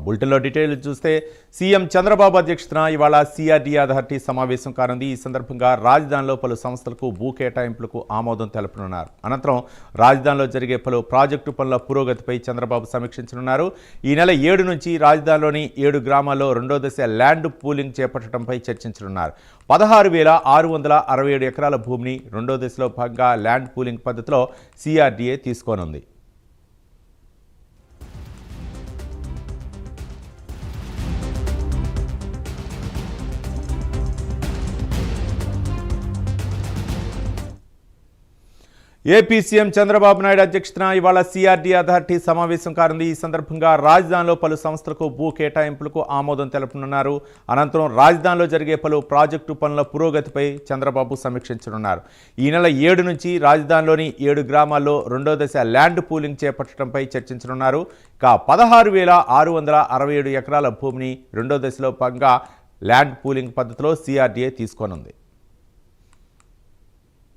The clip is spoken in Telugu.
బులెటిన్లో డీటెయిల్స్ చూస్తే సీఎం చంద్రబాబు అధ్యక్షతన ఇవాళ సిఆర్డీఏ అథారిటీ సమావేశం కానుంది. ఈ సందర్భంగా రాజధానిలో పలు సంస్థలకు భూ కేటాయింపులకు ఆమోదం తెలపనున్నారు. అనంతరం రాజధానిలో జరిగే పలు ప్రాజెక్టు పనుల పురోగతిపై చంద్రబాబు సమీక్షించనున్నారు. ఈ నెల 7 నుంచి రాజధానిలోని 7 గ్రామాల్లో రెండో దశ ల్యాండ్ పూలింగ్ చేపట్టడంపై చర్చించనున్నారు. 16,667 ఎకరాల భూమిని రెండో దశలో భాగంగా ల్యాండ్ పూలింగ్ పద్ధతిలో సిఆర్డీఏ తీసుకోనుంది. ఏపీ సీఎం చంద్రబాబు నాయుడు అధ్యక్షతన ఇవాళ సిఆర్డీఏ అథారిటీ సమావేశం కానుంది. ఈ సందర్భంగా రాజధానిలో పలు సంస్థలకు భూ కేటాయింపులకు ఆమోదం తెలపనున్నారు. అనంతరం రాజధానిలో జరిగే పలు ప్రాజెక్టు పనుల పురోగతిపై చంద్రబాబు సమీక్షించనున్నారు. ఈ నెల 7 నుంచి రాజధానిలోని 7 గ్రామాల్లో రెండో దశ ల్యాండ్ పూలింగ్ చేపట్టడంపై చర్చించనున్నారు. 16,667 ఎకరాల భూమిని రెండో దశలో భాగంగా ల్యాండ్ పూలింగ్ పద్ధతిలో సిఆర్డీఏ తీసుకోనుంది.